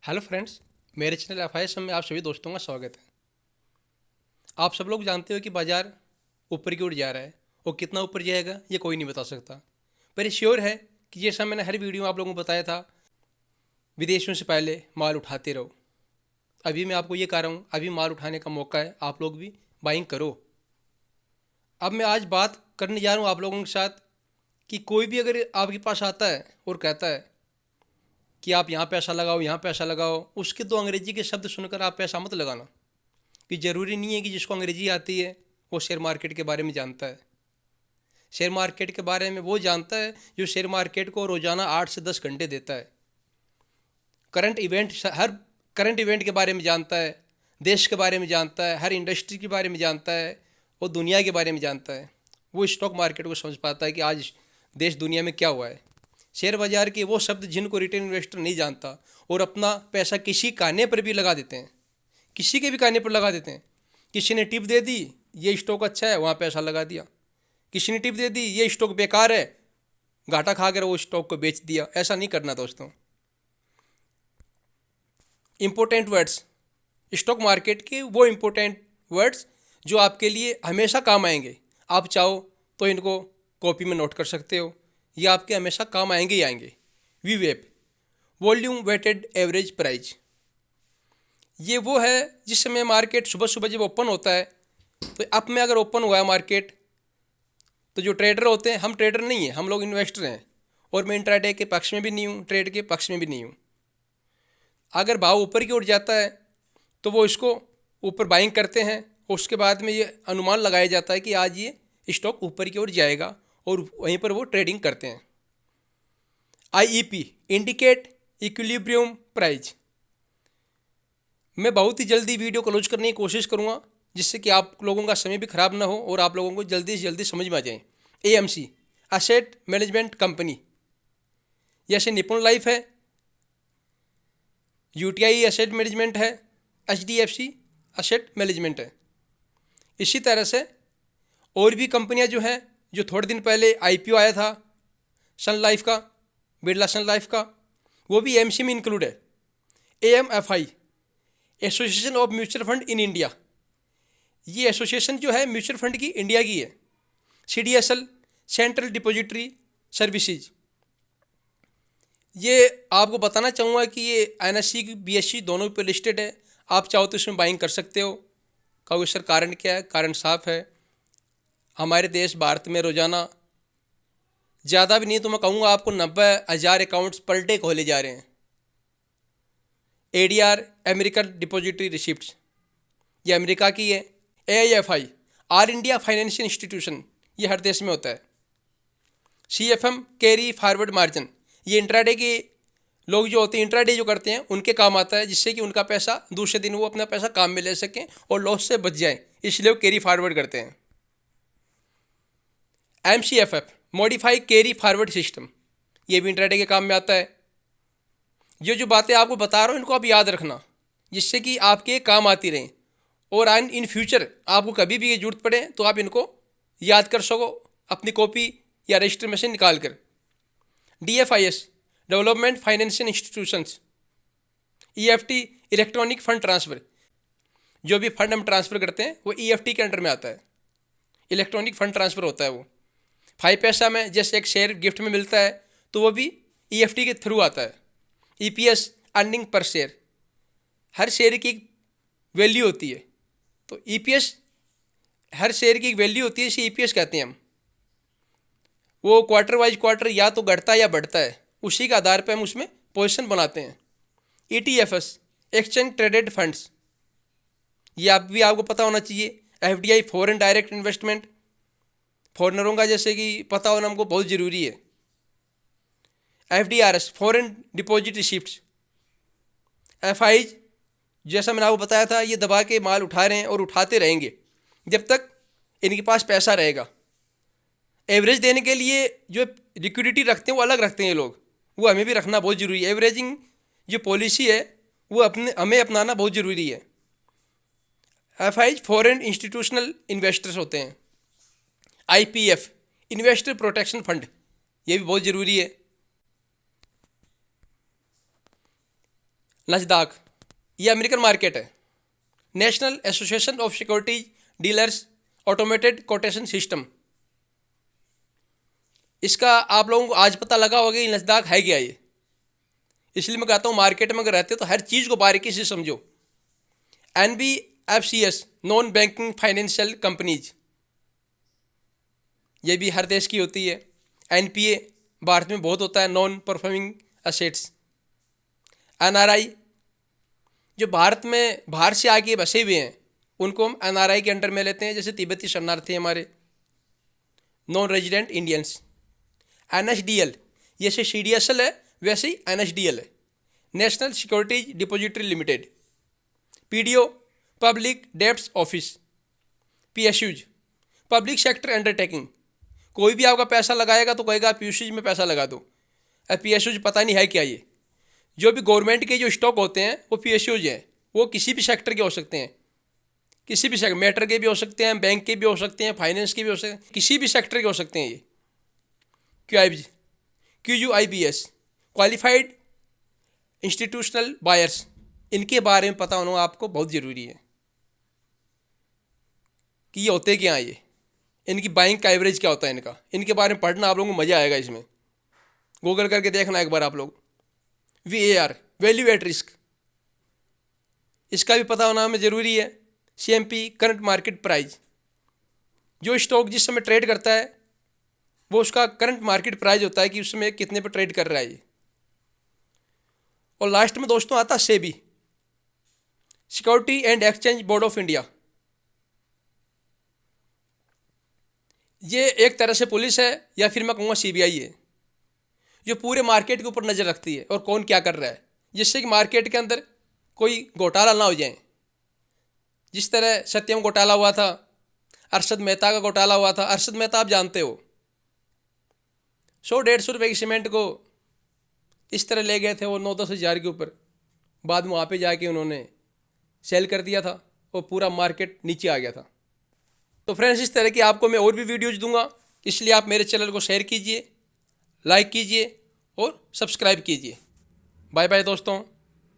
Hello friends, मेरे channel F में आप सभी दोस्तों का स्वागत है। आप सब लोग जानते हो कि बाज़ार ऊपर की ओर जा रहा है और कितना ऊपर जाएगा ये कोई नहीं बता सकता। पर ये श्योर है कि जैसा मैंने हर वीडियो में आप लोगों को बताया था, विदेशों से पहले माल उठाते रहो। अभी मैं आपको ये कह रहा हूँ, अभी माल उठाने का मौका है, आप लोग भी बाइंग करो। अब मैं आज बात करने जा रहा हूँ आप लोगों के साथ कि कोई भी अगर आपके पास आता है और कहता है कि आप यहाँ पैसा लगाओ, यहाँ पैसा लगाओ, उसके दो अंग्रेजी के शब्द सुनकर आप पैसा मत लगाना। कि ज़रूरी नहीं है कि जिसको अंग्रेजी आती है वो शेयर मार्केट के बारे में जानता है। शेयर मार्केट के बारे में वो जानता है जो शेयर मार्केट को रोज़ाना 8 से 10 घंटे देता है। करंट इवेंट, हर करंट इवेंट के बारे में जानता है, देश के बारे में जानता है, हर इंडस्ट्री के बारे में जानता है और दुनिया के बारे में जानता है। वो स्टॉक मार्केट को समझ पाता है कि आज देश दुनिया में क्या हुआ है। शेयर बाज़ार के वो शब्द जिनको रिटेल इन्वेस्टर नहीं जानता और अपना पैसा किसी कहने पर भी लगा देते हैं, किसी के भी कहने पर लगा देते हैं। किसी ने टिप दे दी ये स्टॉक अच्छा है, वहाँ पैसा लगा दिया। किसी ने टिप दे दी ये स्टॉक बेकार है, घाटा खा कर वो स्टॉक को बेच दिया। ऐसा नहीं करना दोस्तों। इम्पोर्टेंट वर्ड्स, स्टॉक मार्केट के वो इम्पोर्टेंट वर्ड्स जो आपके लिए हमेशा काम आएंगे। आप चाहो तो इनको कॉपी में नोट कर सकते हो, ये आपके हमेशा काम आएंगे ही आएंगे। वीवेप, वॉल्यूम वेटेड एवरेज प्राइस, ये वो है जिस समय मार्केट सुबह सुबह जब ओपन होता है, तो अब में अगर ओपन हुआ है मार्केट, तो जो ट्रेडर होते हैं, हम ट्रेडर नहीं हैं, हम लोग इन्वेस्टर हैं। और मैं इंट्राडे के पक्ष में भी नहीं हूँ, ट्रेड के पक्ष में भी नहीं हूँ। अगर भाव ऊपर की ओर जाता है तो वो इसको ऊपर बाइंग करते हैं और उसके बाद में ये अनुमान लगाया जाता है कि आज ये स्टॉक ऊपर की ओर जाएगा और वहीं पर वो ट्रेडिंग करते हैं। IEP, इंडिकेट इक्विलिब्रियम प्राइस, मैं बहुत ही जल्दी वीडियो क्लोज करने की कोशिश करूँगा जिससे कि आप लोगों का समय भी खराब ना हो और आप लोगों को जल्दी से जल्दी समझ में आ जाए। AMC, असेट मैनेजमेंट कंपनी, जैसे निपुण लाइफ है, UTI असेट मैनेजमेंट है, HDFC असेट मैनेजमेंट है। इसी तरह से और भी कंपनियां जो हैं, जो थोड़े दिन पहले IPO आया था सन लाइफ का, बिरला सन लाइफ का, वो भी AMC में इंक्लूड है। AMFI, association of mutual fund in India, ये एसोसिएशन जो है म्यूचुअल फंड की इंडिया की है। CDSL, सेंट्रल डिपॉजिटरी सर्विसेज, ये आपको बताना चाहूँगा कि ये NSE की BSE दोनों पे लिस्टेड है। आप चाहो तो इसमें बाइंग कर सकते हो। कहोगे सर कारण क्या है? कारण साफ है, हमारे देश भारत में रोज़ाना ज़्यादा भी नहीं तो मैं कहूँगा आपको 90,000 अकाउंट्स पर डे खोले जा रहे हैं। ADR, अमेरिकन डिपॉजिटरी रिसिप्ट, ये अमेरिका की है। AIFI, all India financial institution, ये हर देश में होता है। CFM, कैरी फॉरवर्ड मार्जिन, ये इंट्राडे के लोग जो होते हैं, इंट्राडे जो करते हैं उनके काम आता है, जिससे कि उनका पैसा दूसरे दिन वो अपना पैसा काम में ले सकें और लॉस से बच जाएं, इसलिए वो कैरी फॉरवर्ड करते हैं। MCFF, modify carry forward system, ये भी इंट्राडे के काम में आता है। ये जो बातें आपको बता रहा हूँ इनको आप याद रखना, जिससे कि आपके काम आती रहें और इन फ्यूचर आपको कभी भी ये जरूरत पड़े तो आप इनको याद कर सको अपनी कॉपी या रजिस्टर में से निकाल कर। DFIS, development financial institutions. EFT, electronic fund transfer, जो भी फंड हम ट्रांसफ़र करते हैं वो EFT के अंडर में आता है, इलेक्ट्रॉनिक फंड ट्रांसफ़र होता है वो। 5 पैसा में जैसे एक शेयर गिफ्ट में मिलता है तो वो भी EFT के थ्रू आता है। EPS, अर्निंग पर शेयर, हर शेयर की वैल्यू होती है, तो EPS हर शेयर की एक वैल्यू होती है, इसे EPS कहते हैं हम। वो क्वार्टर वाइज क्वार्टर या तो घटता है या बढ़ता है, उसी के आधार पर हम उसमें पोजीशन बनाते हैं। ETFs, एक्सचेंज ट्रेडेड फंड्स, ये आपको पता होना चाहिए। FDI, फॉरेन डायरेक्ट इन्वेस्टमेंट, फॉरनरों का जैसे कि पता होना हमको बहुत ज़रूरी है। FDRS, foreign deposit receipt. FIs, जैसा मैंने आपको बताया था, ये दबा के माल उठा रहे हैं और उठाते रहेंगे जब तक इनके पास पैसा रहेगा। एवरेज देने के लिए जो लिक्विडिटी रखते हैं वो अलग रखते हैं ये लोग, वो हमें भी रखना बहुत ज़रूरी है। एवरेजिंग जो पॉलिसी है वो हमें अपनाना बहुत ज़रूरी है। FIs, फॉरेन इंस्टीट्यूशनल इन्वेस्टर्स होते हैं। IPF, इन्वेस्टर प्रोटेक्शन फंड, ये भी बहुत ज़रूरी है। नस्दाक, ये अमेरिकन मार्केट है। National association of securities dealers automated quotation system, इसका आप लोगों को आज पता लगा होगा कि नस्दाक है क्या ये। इसलिए मैं कहता हूँ मार्केट में अगर रहते हो तो हर चीज़ को बारीकी से समझो। NBFCS, non banking financial companies, ये भी हर देश की होती है। NPA भारत में बहुत होता है, नॉन परफॉर्मिंग असेट्स। NRI, जो भारत में बाहर से आके बसे हुए हैं उनको हम NRI के अंडर में लेते हैं, जैसे तिब्बती शरणार्थी हमारे, नॉन रेजिडेंट इंडियंस। NSDL, जैसे CDSL है वैसे ही NSDL है, national securities depository limited. PDO, public debts office. PSUज, पब्लिक सेक्टर अंडरटेकिंग, कोई भी आपका पैसा लगाएगा तो कहेगा PSUज में पैसा लगा दो। अब PSUज पता नहीं है क्या ये। जो भी गवर्नमेंट के जो स्टॉक होते हैं वो PSUज हैं, वो किसी भी सेक्टर के हो सकते हैं, किसी भी सेक्टर, मेटर के भी हो सकते हैं, बैंक के भी हो सकते हैं, फाइनेंस के भी हो सकते हैं, किसी भी सेक्टर के हो सकते हैं ये। QUIBS, क्वालिफाइड इंस्टीट्यूशनल बायर्स, इनके बारे में पता होना आपको बहुत ज़रूरी है कि ये होते क्या हैं, ये इनकी बाइंग का एवरेज क्या होता है इनका, इनके बारे में पढ़ना आप लोगों को मज़ा आएगा। इसमें गूगल करके देखना एक बार आप लोग। VAR, वैल्यू एट रिस्क, इसका भी पता होना हमें ज़रूरी है। CMP, करंट मार्केट प्राइस, जो स्टॉक जिस समय ट्रेड करता है वो उसका करंट मार्केट प्राइस होता है कि उस समय कितने पर ट्रेड कर रहा है ये। और लास्ट में दोस्तों आता है SEBI, security and exchange board of India. ये एक तरह से पुलिस है या फिर मैं कहूँगा CBI है, जो पूरे मार्केट के ऊपर नज़र रखती है और कौन क्या कर रहा है, जिससे कि मार्केट के अंदर कोई घोटाला ना हो जाए। जिस तरह सत्यम घोटाला हुआ था, अरशद मेहता का घोटाला हुआ था। अरशद मेहता आप जानते हो, 100-150 रुपये की सीमेंट को इस तरह ले गए थे वो 9-10 हज़ार के ऊपर, बाद में वहाँ पे जाके उन्होंने सेल कर दिया था और पूरा मार्केट नीचे आ गया था। तो फ्रेंड्स, इस तरह की आपको मैं और भी वीडियोज़ दूंगा, इसलिए आप मेरे चैनल को शेयर कीजिए, लाइक कीजिए और सब्सक्राइब कीजिए। बाय बाय दोस्तों।